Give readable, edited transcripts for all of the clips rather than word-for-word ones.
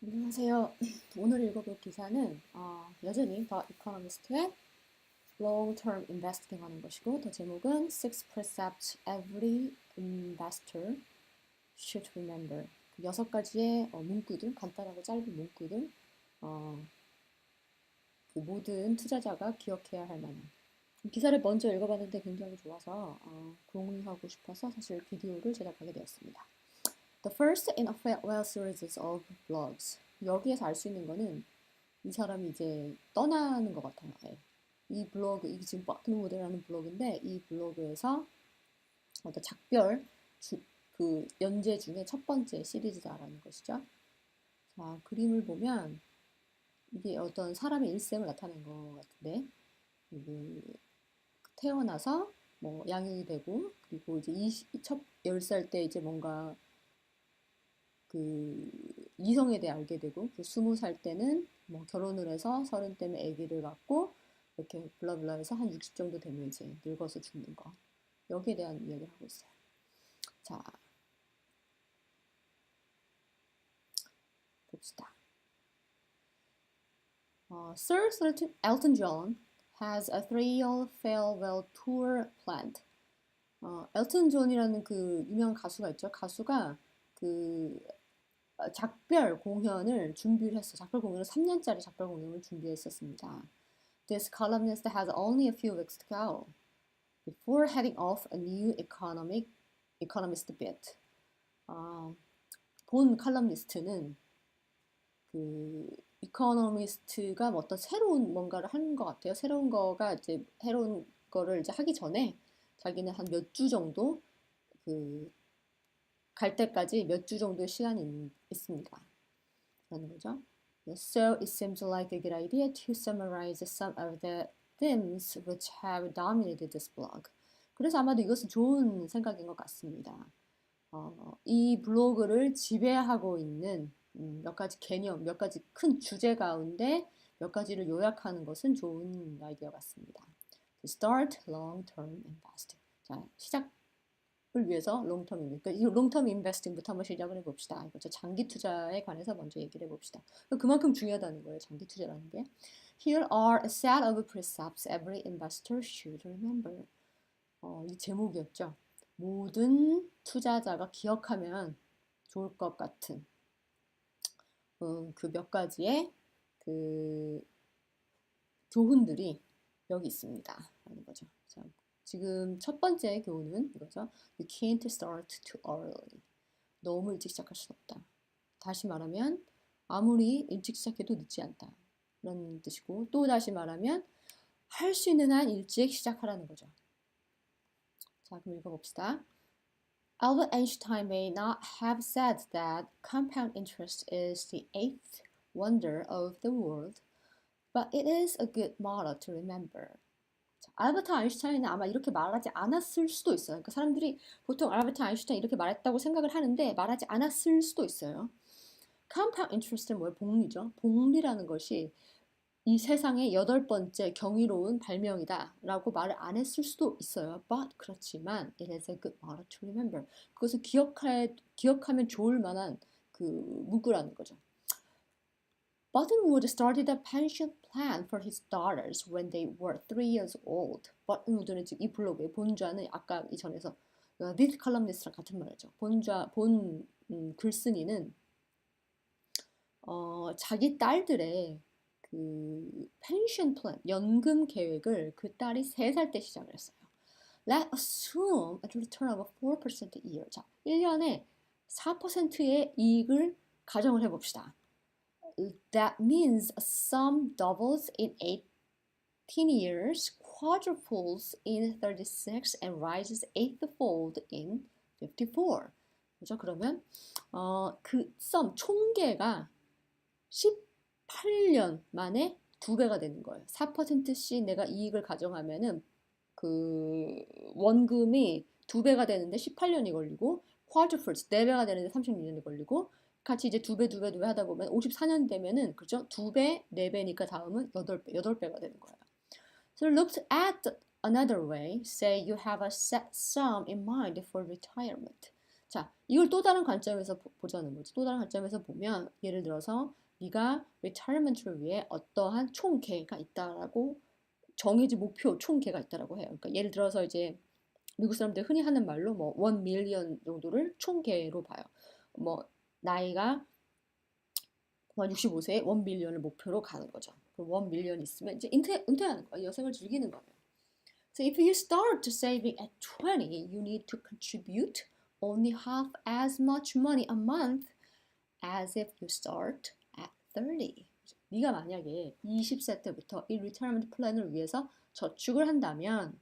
안녕하세요. 오늘 읽어볼 기사는 여전히 더 이코노미스트의 Long-Term Investing 하는 것이고 더 제목은 Six Precepts Every Investor Should Remember. 그 6가지의 문구들, 간단하고 짧은 문구들, 어, 그 모든 투자자가 기억해야 할 만한 기사를 먼저 읽어봤는데 굉장히 좋아서 공유하고 싶어서 사실 비디오를 제작하게 되었습니다. The first in a well series of blogs. 여기에서 알 수 있는 거는 이 사람이 이제 떠나는 것 같아요. 네. 이 블로그, 이게 지금 버튼 모델이라는 블로그인데 이 블로그에서 어떤 작별 그 연재 중에 첫 번째 시리즈다라는 것이죠. 자, 그림을 보면 이게 어떤 사람의 일생을 나타낸 것 같은데 태어나서 뭐 양육이 되고 그리고 이제 첫 10살 때 이제 뭔가 그 이성에 대해 알게 되고 그 20살 때는 뭐 결혼을 해서 30 때는 아기를 갖고 이렇게 블라블라 해서 한 60 정도 되면 이제 늙어서 죽는 거 여기에 대한 이야기를 하고 있어요. 자, 봅시다. Sir Elton John has a 3-year farewell tour planned. 엘튼 존이라는 그 유명한 가수가 있죠. 가수가 그 작별 공연을 준비를 했어. 작별 공연을 3년짜리 작별 공연을 준비했었습니다. This columnist has only a few weeks to go before heading off a new economist bit. 본 칼럼니스트는 그 이코노미스트가 어떤 새로운 뭔가를 하는 것 같아요. 새로운 거가 이제 새로운 거를 이제 하기 전에 자기는 한 몇 주 정도 그 갈 때까지 몇 주 정도의 시간이 있습니다. 라는 거죠. So it seems like a good idea to summarize some of the themes which have dominated this blog. 그래서 아마도 이것은 좋은 생각인 것 같습니다. 이 블로그를 지배하고 있는 몇 가지 개념, 몇 가지 큰 주제 가운데 몇 가지를 요약하는 것은 좋은 아이디어 같습니다. To start long-term investing. 자, 시작을 위해서 long-term investing. 그러니까 이 long-term investing부터 한번 시작을 해봅시다. 이거죠. 장기 투자에 관해서 먼저 얘기를 해봅시다. 그만큼 중요하다는 거예요. 장기 투자라는 게. Here are a set of precepts every investor should remember. 이 제목이었죠. 모든 투자자가 기억하면 좋을 것 같은 그 몇 가지의 그 교훈들이 여기 있습니다. 라는 거죠. 자, 지금 첫 번째 교훈은 이거죠. You can't start too early. 너무 일찍 시작할 수 없다. 다시 말하면 아무리 일찍 시작해도 늦지 않다. 라는 뜻이고 또 다시 말하면 할 수 있는 한 일찍 시작하라는 거죠. 자, 그럼 읽어봅시다. Albert Einstein may not have said that compound interest is the eighth wonder of the world, but it is a good motto to remember. 자, 알버트 아인슈타인은 아마 이렇게 말하지 않았을 수도 있어요. 그러니까 사람들이 보통 알버트 아인슈타인 이렇게 말했다고 생각을 하는데 말하지 않았을 수도 있어요. compound interest는 뭐예요? 복리죠. 복리라는 것이 이 세상의 8번째 경이로운 발명이다 라고 말을 안 했을 수도 있어요. But 그렇지만 it is a good motto to remember. 그것을 기억하면 좋을 만한 그 문구라는 거죠. Buttonwood started a pension plan for his daughters when they were 3 years old. 버튼우드는 지금 이 블로그의 본좌는 아까 이전에서 this columnist랑 같은 말이죠. 본 글쓴이는 자기 딸들의 그 펜션 플랜, 연금 계획을 그 딸이 3살 때 시작을 했어요. Let's assume a return of 4% a year. 자, 1년에 4%의 이익을 가정을 해봅시다. That means a sum doubles in 18 years, quadruples in 36, and rises eightfold in 54. 그죠? 그러면 그 sum 총계가 18년 만에 2배가 되는 거예요. 4%씩 내가 이익을 가정하면은 그 원금이 2배가 되는데 18년이 걸리고 quadruples 4배가 되는데 36년이 걸리고 같이 이제 2배 하다 보면 54년 되면은 그죠? 2배, 4배니까 다음은 8배가 되는 거예요. So look at another way. Say you have a set sum in mind for retirement. 자, 이걸 또 다른 관점에서 보자는 거지. 또 다른 관점에서 보면 예를 들어서 네가 retirement를 위해 어떠한 총계가 있다라고 정해진 목표 총계가 있다라고 해요. 그러니까 예를 들어서 이제 미국 사람들 흔히 하는 말로 뭐 1 밀리언 정도를 총계로 봐요. 뭐 나이가 65세에 1 밀리언을 목표로 가는 거죠. 그럼 1 밀리언 있으면 이제 은퇴하는 거예요. 여생을 즐기는 거예요. So if you start saving at 20, you need to contribute only half as much money a month as if you start at 30. 네가 만약에 20세 때부터 이 리타이어먼트 플랜을 위해서 저축을 한다면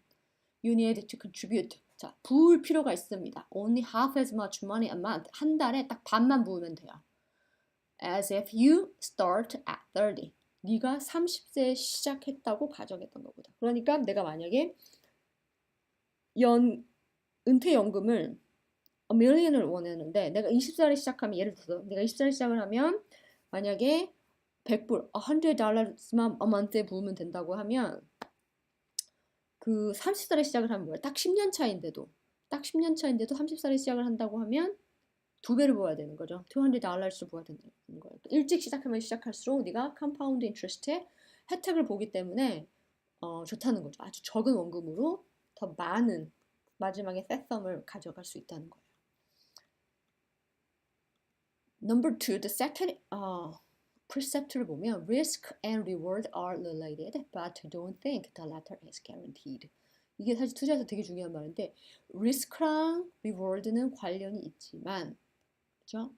you need to contribute. 자, 부을 필요가 있습니다. Only half as much money a month. 한 달에 딱 반만 부으면 돼요. As if you start at 30. 네가 30세에 시작했다고 가정했던 것보다. 그러니까 내가 만약에 은퇴연금을 million을 원했는데 내가 20살에 시작하면 예를 들어서 내가 20살에 시작을 하면 만약에 100불, $100만 a month에 부으면 된다고 하면 그 30살에 시작을 하면 뭐야? 딱 10년 차인데도 30살에 시작을 한다고 하면 2배를 부어야 되는 거죠. $200를 부어야 되는 거예요. 일찍 시작하면 시작할수록 네가 컴파운드 인트레스트의 혜택을 보기 때문에 좋다는 거죠. 아주 적은 원금으로 더 많은 마지막에 셋썸을 가져갈 수 있다는 거예요. Number 2, the second precept를 보면 risk and reward are related, but don't think the latter is guaranteed. 이게 사실 투자에서 되게 중요한 말인데 risk랑 reward는 관련이 있지만 그죠?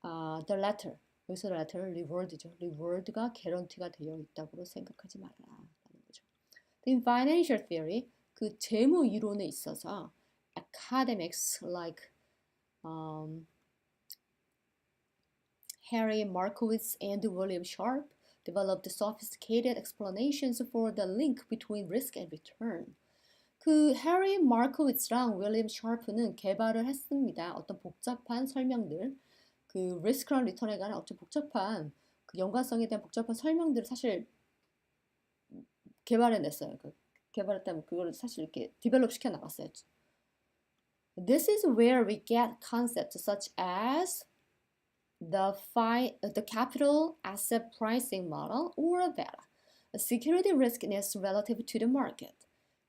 The latter, 여기서 latter는 reward죠. reward가 guarantee가 되어 있다고 생각하지 말아라는 거죠. In financial theory, 그 재무 이론에 있어서 academics like Harry Markowitz and William Sharp developed sophisticated explanations for the link between risk and return. 그 해리 마코위츠랑 윌리엄 샤프는 개발을 했습니다. 어떤 복잡한 설명들, 그 리스크랑 리턴에 관한 어떤 복잡한 그 연관성에 대한 복잡한 설명들을 사실 개발해냈어요. 개발했다면 그걸 사실 이렇게 디벨롭 시켜 나갔어요. This is where we get concepts such as the capital asset pricing model or VARA, security riskness relative to the market.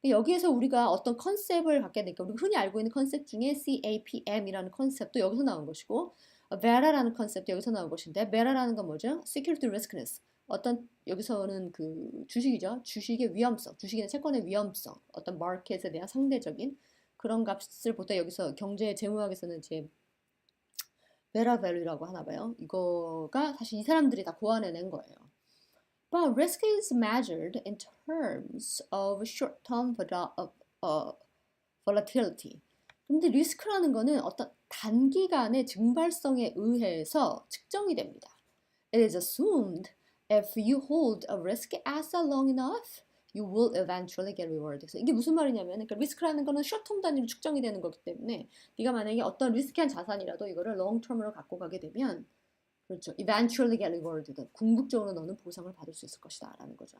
여기에서 우리가 어떤 컨셉을 갖게 되니까 우리가 흔히 알고 있는 컨셉 중에 CAPM이라는 컨셉도 여기서 나온 것이고 VARA라는 컨셉도 여기서 나온 것인데 VARA라는 건 뭐죠? Security Riskness. 어떤 여기서는 그 주식이죠. 주식의 위험성, 주식이나 채권의 위험성, 어떤 마켓에 대한 상대적인 그런 값을 보다 여기서 경제 재무학에서는 이제 베라 밸류라고 하나 봐요. 이거가 사실 이 사람들이 다 고안해낸 거예요. But risk is measured in terms of short-term volatility. 근데 리스크라는 거는 어떤 단기간의 증발성에 의해서 측정이 됩니다. It is assumed if you hold a risk asset long enough, you will eventually get rewarded. 그래서 이게 무슨 말이냐면, 그러니까 리스크라는 거는 숏텀 단위로 측정이 되는 거기 때문에 네가 만약에 어떤 리스키한 자산이라도 이거를 롱텀으로 갖고 가게 되면 그렇죠. Eventually get rewarded. 궁극적으로 너는 보상을 받을 수 있을 것이다 라는 거죠.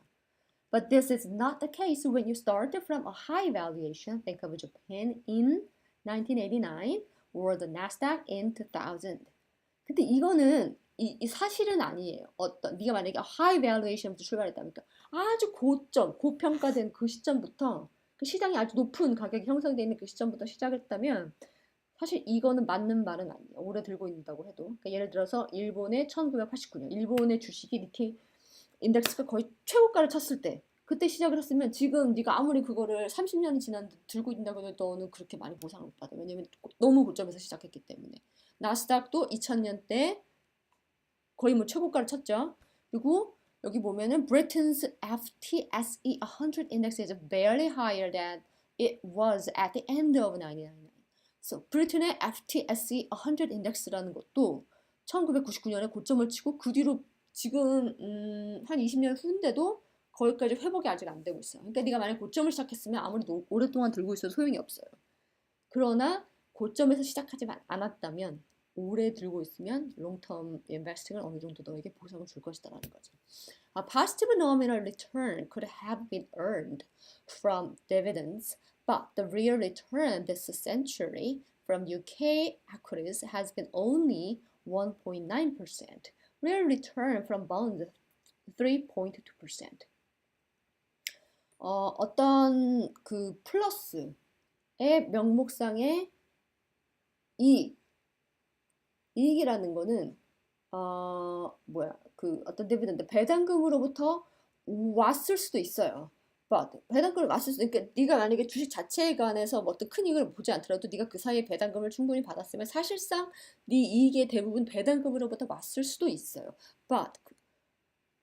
But this is not the case when you start from a high valuation. Think of Japan in 1989 or the Nasdaq in 2000. 근데 이거는 이 사실은 아니에요. 어떤 네가 만약에 high valuation부터 출발했다니까 아주 고점, 고평가된 그 시점부터 그 시장이 아주 높은 가격이 형성되어 있는 그 시점부터 시작했다면 사실 이거는 맞는 말은 아니에요. 오래 들고 있다고 해도. 그러니까 예를 들어서 일본의 1989년, 일본의 주식이 니케이 인덱스가 거의 최고가를 쳤을 때 그때 시작을 했으면 지금 네가 아무리 그거를 30년이 지났는데 들고 있다고 해도 너는 그렇게 많이 보상을 못 받아. 왜냐면 너무 고점에서 시작했기 때문에. 나스닥도 2000년대 거의 뭐 최고가를 쳤죠. 그리고 여기 보면은 Britain's FTSE 100 index is barely higher than it was at the end of 1999. So, 브리튼의 FTSE 100 인덱스라는 것도 1999년에 고점을 치고 그 뒤로 지금 한 20년 후인데도 거기까지 회복이 아직 안 되고 있어요. 그러니까 네가 만약 고점을 시작했으면 아무리 오랫동안 들고 있어도 소용이 없어요. 그러나 고점에서 시작하지 않았다면 오래 들고 있으면 롱텀 인베스팅을 어느 정도 너에게 보상을 줄 것이다라는 거죠. A positive nominal return could have been earned from dividends, but the real return this century from UK equities has been only 1.9%. Real return from bonds 3.2%. 어떤 그 플러스의 명목상의 이익이라는 거는 그 어떤 디비던드 배당금으로부터 왔을 수도 있어요. But 배당금을 왔을 수도 그러니까 네가 만약에 주식 자체에 관해서 뭐 어떤 큰 이익을 보지 않더라도 네가 그 사이에 배당금을 충분히 받았으면 사실상 네 이익의 대부분 배당금으로부터 왔을 수도 있어요. But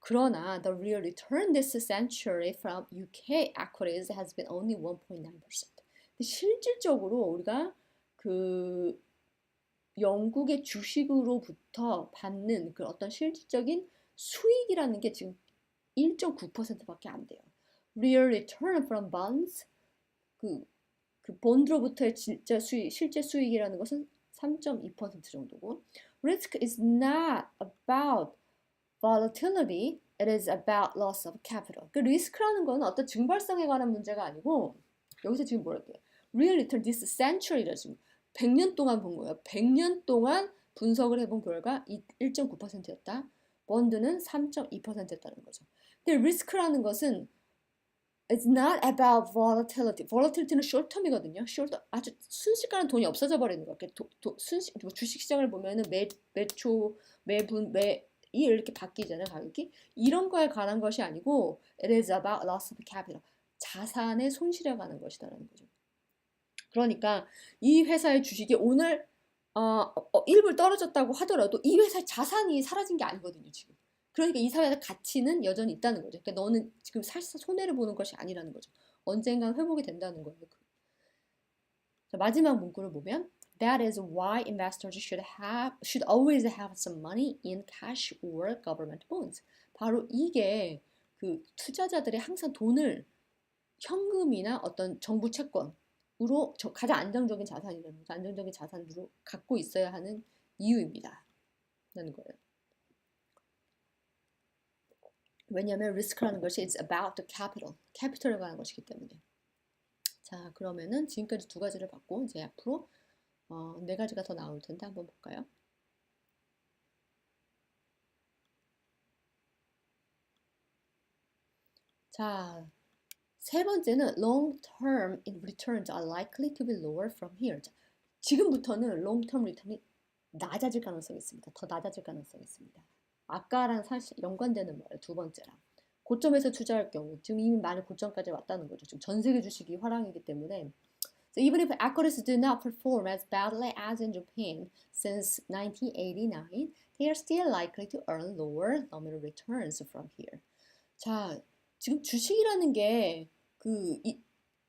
그러나 the real return this century from UK equities has been only 1.9%. 실질적으로 우리가 그 영국의 주식으로부터 받는 그 어떤 실질적인 수익이라는 게 지금 1.9%밖에 안 돼요. Real return from bonds 그 본드로부터의 실제 수익이라는 것은 3.2% 정도고 Risk is not about volatility, it is about loss of capital. 그 리스크라는 거는 어떤 증발성에 관한 문제가 아니고 여기서 지금 뭐라 그래요? Real return this century라 지금 100년 동안 본 거예요. 100년 동안 분석을 해본 결과 1.9%였다. 번드는 3.2%였다는 거죠. 근데 리스크라는 것은 It's not about volatility. volatility는 short-term이거든요. 아주 순식간에 돈이 없어져 버리는 거예요. 주식 시장을 보면은 매초, 매분, 매일 이렇게 바뀌잖아요. 가격이. 이런 거에 관한 것이 아니고 It is about loss of capital. 자산의 손실에 관한 것이다라는 거죠. 그러니까 이 회사의 주식이 오늘 일부 떨어졌다고 하더라도 이 회사의 자산이 사라진 게 아니거든요. 지금. 그러니까 이 사회의 가치는 여전히 있다는 거죠. 그러니까 너는 지금 사실상 손해를 보는 것이 아니라는 거죠. 언젠간 회복이 된다는 거예요. 자, 마지막 문구를 보면 That is why investors should always have some money in cash or government bonds. 바로 이게 그 투자자들이 항상 돈을 현금이나 어떤 정부 채권으로 가장 안정적인 자산이라는 거죠. 안정적인 자산으로 갖고 있어야 하는 이유입니다. 라는 거예요. 왜냐하면 리스크라는 것이 it's about the capital, 캐피털에 관한 것이기 때문에. 자, 그러면은 지금까지 두 가지를 봤고 이제 앞으로 네 가지가 더 나올 텐데 한번 볼까요? 자, 세 번째는 long-term returns are likely to be lower from here. 자, 지금부터는 long-term return이 낮아질 가능성이 있습니다. 더 낮아질 가능성이 있습니다. 아까랑 사실 연관되는 말이에요. 두 번째랑. 고점에서 투자할 경우 지금 이미 많이 고점까지 왔다는 거죠. 지금 전 세계 주식이 화랑이기 때문에 So even if equities do not perform as badly as in Japan since 1989, they are still likely to earn lower nominal returns from here. 자, 지금 주식이라는 게 그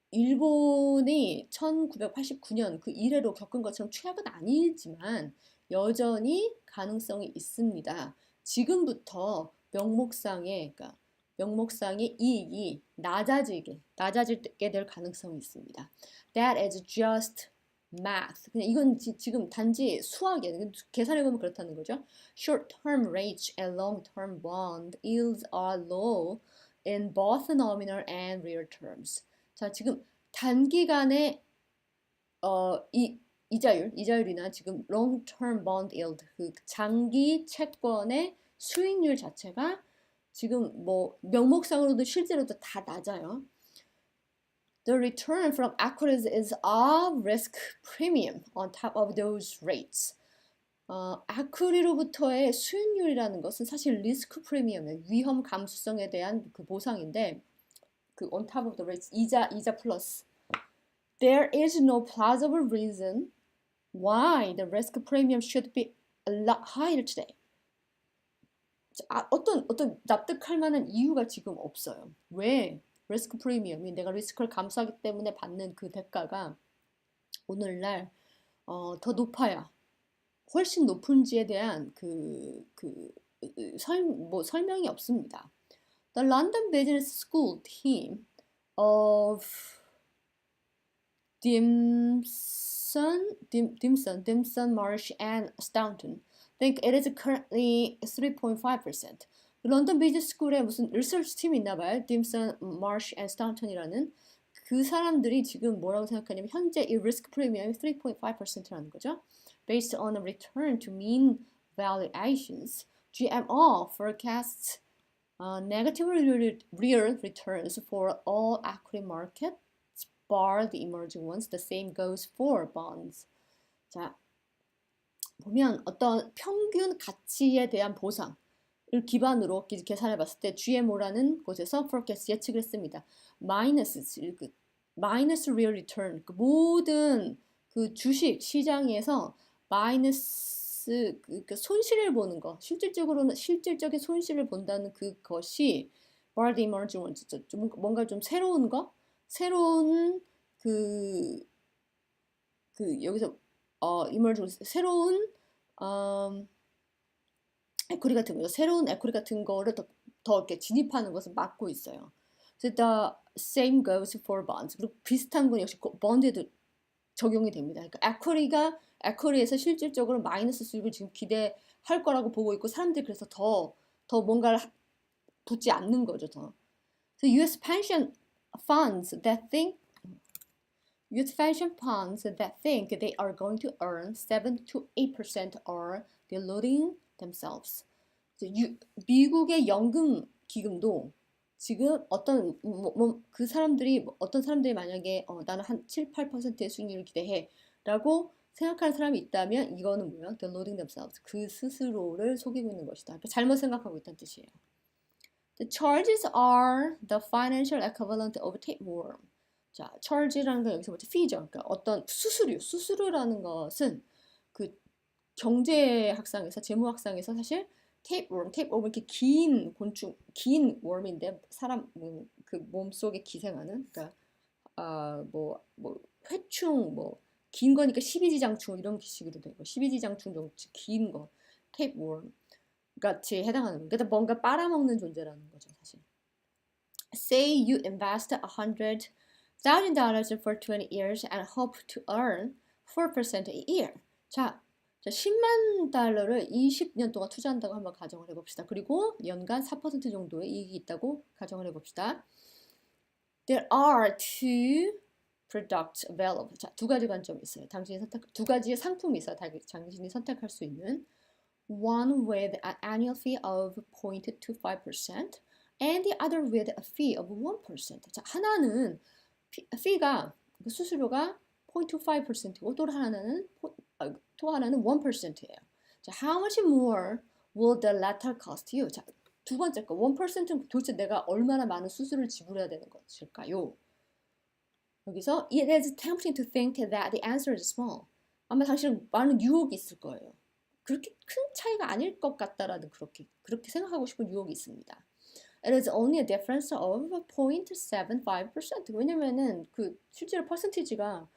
일본이 1989년 그 이래로 겪은 것처럼 최악은 아니지만 여전히 가능성이 있습니다. 지금부터 명목상의 이익이 낮아지게 될 가능성이 있습니다. That is just math. 그냥 이건 지금 단지 수학이에요. 계산해보면 그렇다는 거죠. Short-term rates and long-term bond yields are low in both nominal and real terms. 자, 지금 단기간의 이자율이나 지금 long-term bond yield, 그 장기 채권의 수익률 자체가 지금 뭐 명목상으로도 실제로도 다 낮아요. The return from equities is a risk premium on top of those rates. 에퀴리로부터의 수익률이라는 것은 사실 리스크 프리미엄의 위험 감수성에 대한 그 보상인데 그 on top of the rates 이자 플러스 There is no plausible reason why the risk premium should be a lot higher today. 어떤 납득할 만한 이유가 지금 없어요. 왜 리스크 프리미엄이 내가 리스크를 감수하기 때문에 받는 그 대가가 오늘날 더 높아야 훨씬 높은지에 대한 설명이 없습니다. The London Business School team of Dimson, Marsh, and Staunton think it is currently 3.5%. 런던 비즈니스 스쿨에 무슨 리서치 팀이 있나 봐요. 딤슨, 마시 앤 스타운턴이라는 그 사람들이 지금 뭐라고 생각하냐면 현재 이 리스크 프리미엄이 3.5%라는 거죠. Based on a return to mean valuations, GMO forecasts negative real returns for all equity markets, bar the emerging ones. The same goes for bonds. 자, 보면 어떤 평균 가치에 대한 보상을 기반으로 계산해 봤을 때 GMO라는 곳에서 forecast 예측을 했습니다. 마이너스 real return, 그 모든 그 주식 시장에서 마이너스 그 손실을 보는 거, 실질적인 손실을 본다는 그것이 bar the emerging ones, 뭔가 좀 새로운 거, 새로운 여기서 emerging 새로운 에쿼리 같은 거죠. 새로운 에쿼리 같은 거를 더 이렇게 진입하는 것을 막고 있어요. 그래서 the same goes for bonds. 그리고 비슷한 건 역시 bonds에도 적용이 됩니다. 그러니까 에쿼리에서 실질적으로 마이너스 수익을 지금 기대할 거라고 보고 있고 사람들이 그래서 더 뭔가를 붙지 않는 거죠. 더. So US pension funds that think they are going to earn 7 to 8% are deluding themselves. 미국의 연금 기금도 지금 어떤 그 사람들이 어떤 사람들이 만약에 나는 한 7, 8%의 수익률을 기대해라고 생각하는 사람이 있다면 이거는 뭐야? deluding themselves. 그 스스로를 속이고 있는 것이다. 그러니까 잘못 생각하고 있다는 뜻이에요. The charges are the financial equivalent of tapeworm. 자, charge라는 건 여기서 뭐죠? fee죠. 그러니까 어떤 수수료라는 것은 그 경제학상에서 재무학상에서 사실 tapeworm 이렇게 긴 곤충, 긴 worm인데 사람 그 몸속에 기생하는 그러니까 뭐 회충 긴 거니까 십이지장충 이런 식으로 되고 십이지장충 정도 긴 거 tapeworm 같이 해당하는 거예요. 그러니까 뭔가 빨아먹는 존재라는 거죠, 사실. Say you invest $100,000 for 20 years and hope to earn 4% a year. 자, 10만 달러를 20년 동안 투자한다고 한번 가정을 해봅시다. 그리고 연간 4% 정도의 이익이 있다고 가정을 해봅시다. There are two products available. 자, 두 가지 관점이 있어요. 두 가지의 상품이 있어요. 당신이 선택할 수 있는. One with an annual fee of 0.25% and the other with a fee of 1%. 자, 하나는 fee가 수수료가 0.25%고 또 하나는 1%예요. 자, how much more will the latter cost you? 자, 두 번째 거 1%는 도대체 내가 얼마나 많은 수수료를 지불해야 되는 것일까요? 여기서 it is tempting to think that the answer is small. 아마 당신은 많은 유혹이 있을 거예요. 그렇게 큰 차이가 아닐 것 같다라는 그렇게 생각하고 싶은 유혹이 있습니다. It is only a difference of 0.75%. 왜냐면은 그 실제로 퍼센티지가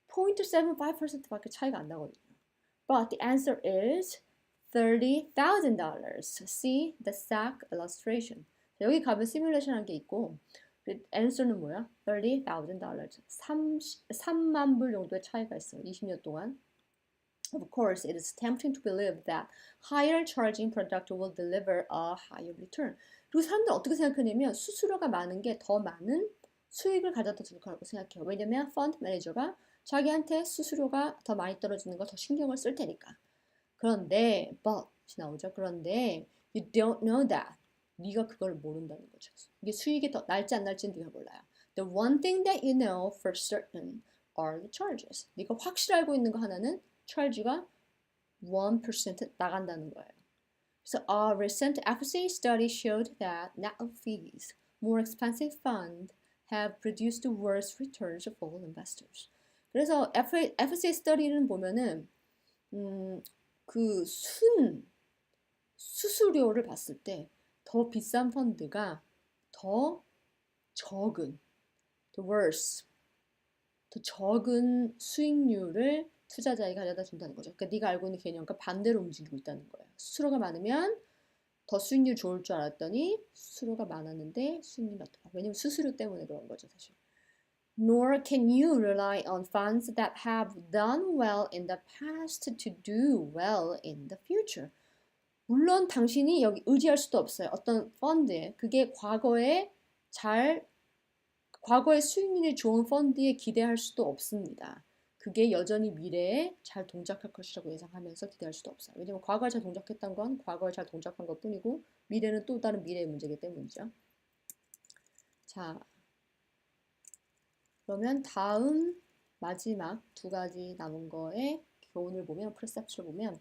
0.75%밖에 차이가 안 나거든요. But the answer is $30,000. See the stack illustration. 여기 가면 시뮬레이션한 게 있고 그 answer는 뭐야? $30,000. 3만 불 정도의 차이가 있어요. 20년 동안. Of course, it is tempting to believe that higher charging product will deliver a higher return. 그리고 사람들은 어떻게 생각하냐면 수수료가 많은 게 더 많은 수익을 가져다 줄 거라고 생각해요. 왜냐면 펀드 매니저가 자기한테 수수료가 더 많이 떨어지는 거 더 신경을 쓸 테니까. 그런데 but이 나오죠. 그런데 you don't know that. 네가 그걸 모른다는 거죠. 이게 수익이 더 날지 안 날지는 네가 몰라요. The one thing that you know for certain are the charges. 네가 확실히 알고 있는 거 하나는 charge가 1% 나간다는 거예요. So a recent FCA study showed that net of fees, more expensive funds have produced worse returns for all investors. 그래서 FCA study는 보면은 그 수수료를 봤을 때 더 비싼 펀드가 더 적은, the worse, 더 적은 수익률을 투자자에게 가져다 준다는 거죠. 그러니까 네가 알고 있는 개념과 반대로 움직이고 있다는 거예요. 수수료가 많으면 더 수익률 좋을 줄 알았더니 수수료가 많았는데 수익률이 낮더라. 왜냐면 수수료 때문에 그런 거죠, 사실. Nor can you rely on funds that have done well in the past to do well in the future. 물론 당신이 여기 의지할 수도 없어요. 어떤 펀드에 그게 과거에 잘 과거의 수익률이 좋은 펀드에 기대할 수도 없습니다. 그게 여전히 미래에 잘 동작할 것이라고 예상하면서 기대할 수도 없어요. 왜냐면 과거에 잘 동작했던 건 과거에 잘 동작한 것 뿐이고 미래는 또 다른 미래의 문제이기 때문이죠. 자, 그러면 다음 마지막 두 가지 남은 거에 교훈을 보면 프리셉트를 보면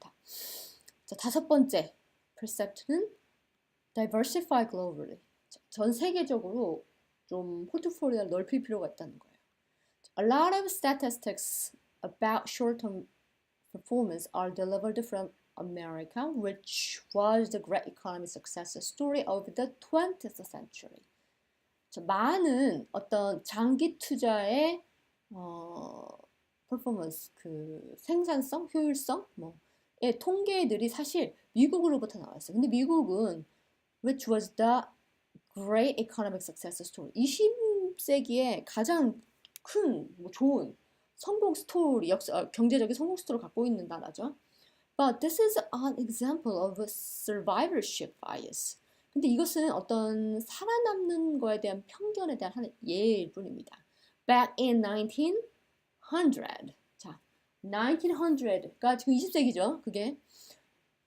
자, 다섯 번째 프리셉트는 diversify globally. 전 세계적으로 좀 포트폴리오를 넓힐 필요가 있다는 거예요. A lot of statistics about short-term performance are delivered from America, which was the great economic success story of the 20th century. 많은 어떤 장기 투자의 퍼포먼스, 그 생산성, 효율성, 뭐의 통계들이 사실 미국으로부터 나왔어요. 근데 미국은 which was the great economic success story. 20세기에 가장 큰, 좋은 성공 스토리, 경제적인 성공 스토리를 갖고 있는 나라죠. But this is an example of a survivorship bias. 근데 이것은 어떤 살아남는 거에 대한 편견에 대한 하나의 예일 뿐입니다. Back in 1900. 자, 1900가 지금 20세기죠. 그게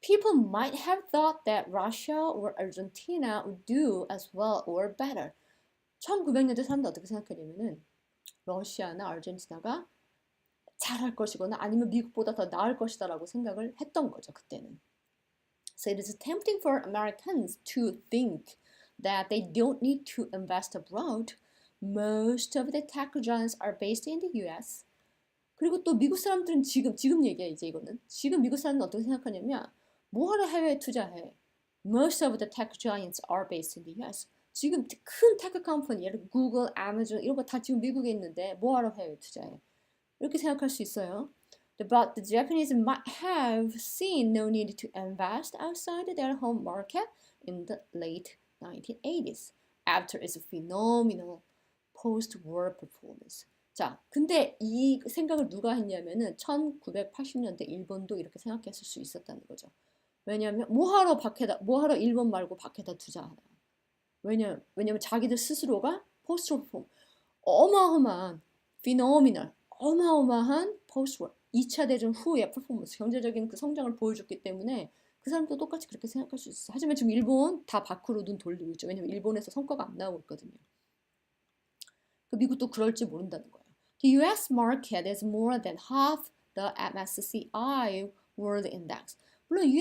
people might have thought that Russia or Argentina would do as well or better. 1900년대 사람들 어떻게 생각하냐면은 러시아나 아르헨티나가 잘할 것이거나 아니면 미국보다 더 나을 것이다라고 생각을 했던 거죠, 그때는. So it is tempting for Americans to think that they don't need to invest abroad. Most of the tech giants are based in the US. 그리고 또 미국 사람들은 지금 얘기야, 이제 이거는. 지금 미국 사람들은 어떻게 생각하냐면 뭐하러 해외에 투자해? Most of the tech giants are based in the US. 지금 큰 테크 컴퍼니, 예를 들어 구글, 아마존 이런 거 다 지금 미국에 있는데 뭐하러 해외에 투자해? 이렇게 생각할 수 있어요. But the Japanese might have seen no need to invest outside their home market in the late 1980s after its phenomenal post-war performance. 자, 근데 이 생각을 누가 했냐면은 1980년대 일본도 이렇게 생각했을 수 있었다는 거죠. 왜냐하면 뭐하러 일본 말고 밖에다 투자하나. 왜냐면 자기들 스스로가 포스트-워 어마어마한 phenomenal 어마어마한 포스트워 2차 대전 후의 퍼포먼스 경제적인 그 성장을 보여줬기 때문에 그 사람도 똑같이 그렇게 생각할 수 있어요. 하지만 지금 일본 다 밖으로 눈 돌리고 있죠. 왜냐면 일본에서 성과가 안 나오고 있거든요. 미국도 그럴지 모른다는 거예요. The US market is more than half the MSCI World Index. 물론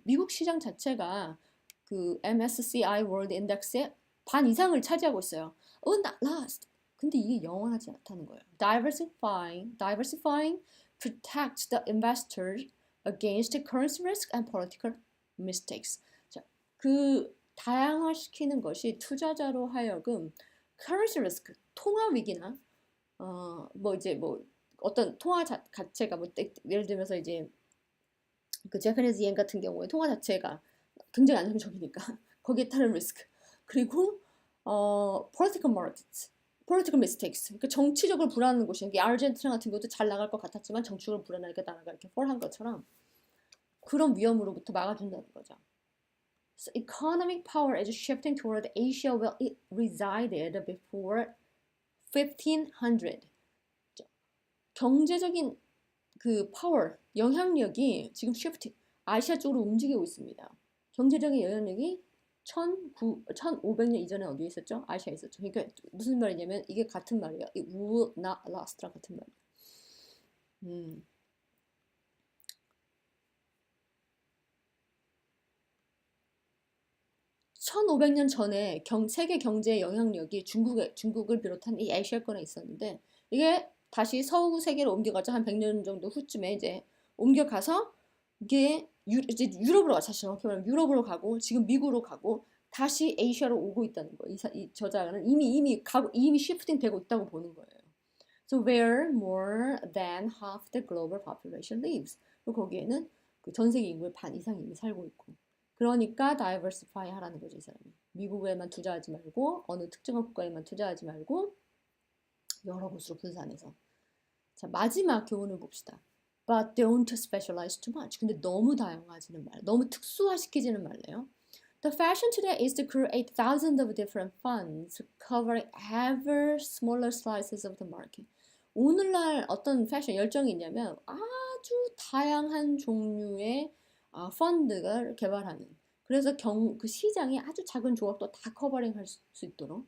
미국 시장 자체가 그 MSCI World Index의 반 이상을 차지하고 있어요. Oh, not last. 근데 이게 영원하지 않다는 거예요. Diversifying protects the investors against currency risk and political mistakes. 자, 그 다양화시키는 것이 투자자로 하여금 currency risk, 통화 위기나 어떤 통화 자체가 예를 들면서 이제 그 재패니즈 옌 같은 경우에 통화 자체가 굉장히 안정적이니까 거기에 따른 리스크 그리고 political markets, political mistakes 그러니까 정치적으로 불안한 곳이 이게 아르헨티나 같은 경우도 잘 나갈 것 같았지만 정치적으로 불안하니까 나라가 이렇게 폴한 것처럼 그런 위험으로부터 막아준다는 거죠. So economic power is shifting toward Asia where it resided before 1500. 경제적인 그 파워, 영향력이 지금 shift, 아시아 쪽으로 움직이고 있습니다. 경제적인 영향력이 1500년 이전에 어디에 있었죠? 아시아에 있었죠. 그러니까 무슨 말이냐면 이게 같은 말이에요. It will not last랑 같은 말이에요. 1500년 전에 세계 경제의 영향력이 중국을 비롯한 이 아시아권에 있었는데 이게 다시 서구 세계로 옮겨가죠. 한 100년 정도 후쯤에 이제 옮겨가서 이게 이제 유럽으로 가 사실 정확히 말하면 유럽으로 가고 지금 미국으로 가고 다시 아시아로 오고 있다는 거예요. 이 저자는 이미 시프팅 되고 있다고 보는 거예요. So where more than half the global population lives. 그리고 거기에는 그 전 세계 인구의 반 이상이 이미 살고 있고. 그러니까 다이버시파이 하라는 거죠, 이 사람이. 미국에만 투자하지 말고 어느 특정한 국가에만 투자하지 말고 여러 곳으로 분산해서. 자, 마지막 교훈을 봅시다. But don't specialize too much. 근데 너무 다양화하지는 말아요. 너무 특수화시키지는 말래요. The fashion today is to create thousands of different funds covering ever smaller slices of the market. 오늘날 어떤 패션 열정이 있냐면 아주 다양한 종류의 펀드를 개발하는. 그래서 그 시장의 아주 작은 조각도 다 커버링할 수 있도록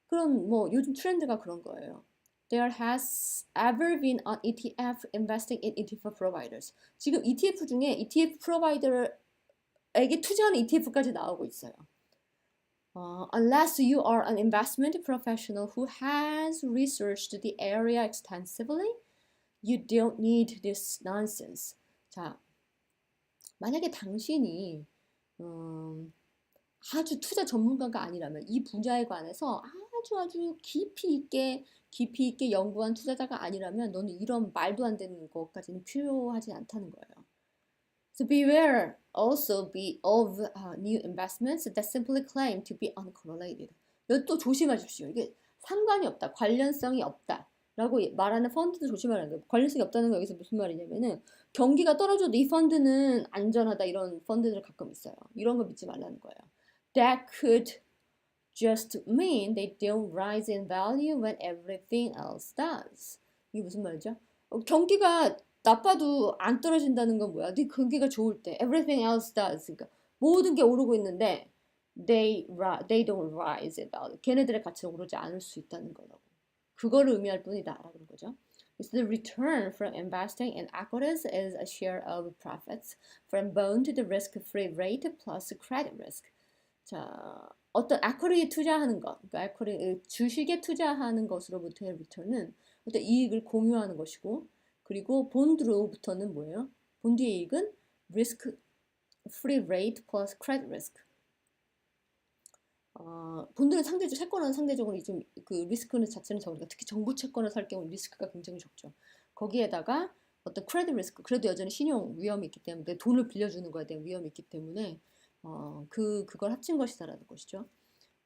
그런 뭐 요즘 트렌드가 그런 거예요. There has ever been an ETF investing in ETF providers. 지금 ETF 중에 ETF 프로바이더에게 투자하는 ETF까지 나오고 있어요. Unless you are an investment professional who has researched the area extensively, you don't need this nonsense. 자, 만약에 당신이 아주 투자 전문가가 아니라면 이 분야에 관해서 아주 깊이 있게 연구한 투자자가 아니라면 너는 이런 말도 안 되는 것까지는 필요하지 않다는 거예요. So beware also of new investments that simply claim to be uncorrelated. 또 조심하십시오. 이게 상관이 없다, 관련성이 없다. 라고 말하는 펀드도 조심하라는 거예요. 관련성이 없다는 거 여기서 무슨 말이냐면은 경기가 떨어져도 이 펀드는 안전하다 이런 펀드들 가끔 있어요. 이런 거 믿지 말라는 거예요. That could just mean they don't rise in value when everything else does. 이게 무슨 말이죠? 경기가 나빠도 안 떨어진다는 건 뭐야? 네 경기가 좋을 때 everything else does. 그러니까 모든 게 오르고 있는데 they don't rise in value. 걔네들의 가치가 오르지 않을 수 있다는 거라고. 그거를 의미할 뿐이다 라는 거죠. So the return from investing in equities is a share of profits from both the risk-free rate plus credit risk. 자, 어떤 equity에 투자하는 것, 그러니까 equity, 주식에 투자하는 것으로부터의 return은 어떤 이익을 공유하는 것이고, 그리고 본드로부터는 뭐예요? 본드의 이익은 risk-free rate plus credit risk. 본드는 채권은 상대적으로 좀 그 리스크는 자체는 적으니까 특히 정부 채권을 살 경우 리스크가 굉장히 적죠. 거기에다가 어떤 크레딧 리스크, 그래도 여전히 신용 위험이 있기 때문에 돈을 빌려주는 거에 대한 위험이 있기 때문에 그걸 합친 것이다라는 것이죠.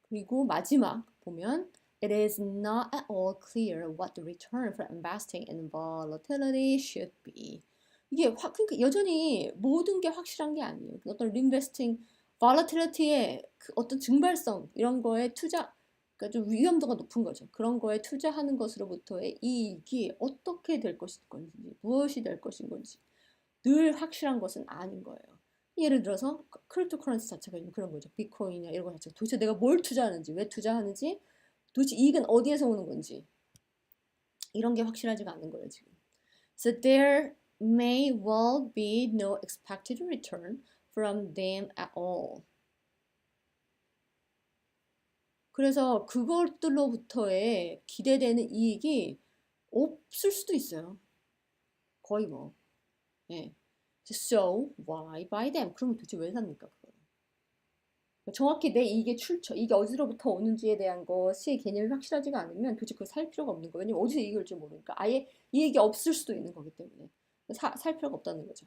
그리고 마지막 보면 It is not at all clear what the return for investing in volatility should be. 이게 그러니까 여전히 모든 게 확실한 게 아니에요. 어떤 reinvesting volatility의 그 어떤 증발성 이런 거에 그러니까 좀 위험도가 높은 거죠. 그런 거에 투자하는 것으로부터의 이익이 어떻게 될 것인 건지, 무엇이 될 것인 건지 늘 확실한 것은 아닌 거예요. 예를 들어서 크립토커런시 자체가 그런 거죠. 비트코인이나 이런 거 자체가 도대체 내가 뭘 투자하는지, 왜 투자하는지, 도대체 이익은 어디에서 오는 건지 이런 게 확실하지가 않은 거예요, 지금. So there may well be no expected return from them at all. 그래서 그것들로부터의 기대되는 이익이 없을 수도 있어요. 거의 뭐. 예. So why buy them? 그러면 도대체 왜 삽니까? 그거를. 정확히 내 이익의 출처, 이게 어디로부터 오는지에 대한 것이 개념이 확실하지가 않으면 도대체 그걸 살 필요가 없는 거예요. 왜냐면 어디서 이익을 올지 모르니까. 아예 이익이 없을 수도 있는 거기 때문에 살 필요가 없다는 거죠.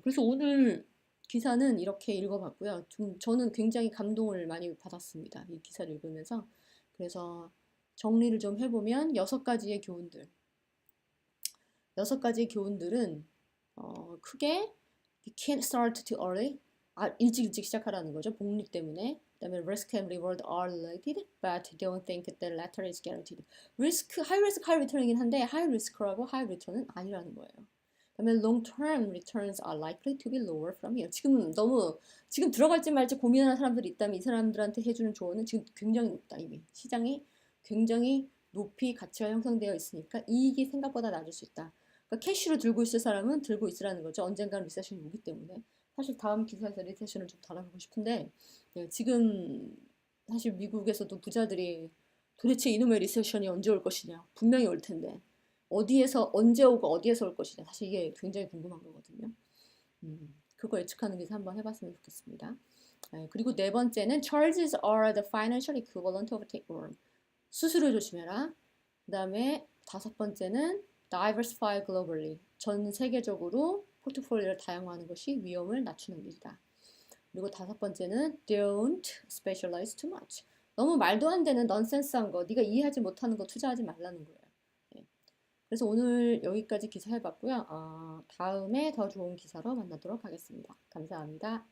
그래서 오늘 기사는 이렇게 읽어봤고요. 저는 굉장히 감동을 많이 받았습니다. 이 기사를 읽으면서. 그래서 정리를 좀 해보면 6가지의 교훈들. 6가지의 교훈들은 크게 You can't start too early. 일찍 시작하라는 거죠. 복리 때문에. 그다음에 risk and reward are related, but don't think the latter is guaranteed. high risk, high return이긴 한데 high risk라고 high return은 아니라는 거예요. 그다음에 long-term returns are likely to be lower from here. 지금 들어갈지 말지 고민하는 사람들이 있다면 이 사람들한테 해주는 조언은 지금 굉장히 높다. 이미 시장이 굉장히 높이 가치가 형성되어 있으니까 이익이 생각보다 낮을 수 있다. 그러니까 캐시로 들고 있을 사람은 들고 있으라는 거죠. 언젠간 리세션이 오기 때문에. 사실 다음 기사에서 리세션을 좀 다뤄보고 싶은데 지금 사실 미국에서도 부자들이 도대체 이놈의 리세션이 언제 올 것이냐. 분명히 올 텐데. 어디에서 언제 오고 어디에서 올 것이냐 사실 이게 굉장히 궁금한 거거든요. 그거 예측하는 기사 한번 해봤으면 좋겠습니다. 그리고 4번째는 charges are the financial equivalent of takeover. 수수료 조심해라. 그 다음에 5번째는 diversify globally. 전 세계적으로 포트폴리오를 다양화하는 것이 위험을 낮추는 일이다. 그리고 5번째는 don't specialize too much. 너무 말도 안 되는 넌센스한 거, 네가 이해하지 못하는 거 투자하지 말라는 거예요. 그래서 오늘 여기까지 기사 해봤고요. 다음에 더 좋은 기사로 만나도록 하겠습니다. 감사합니다.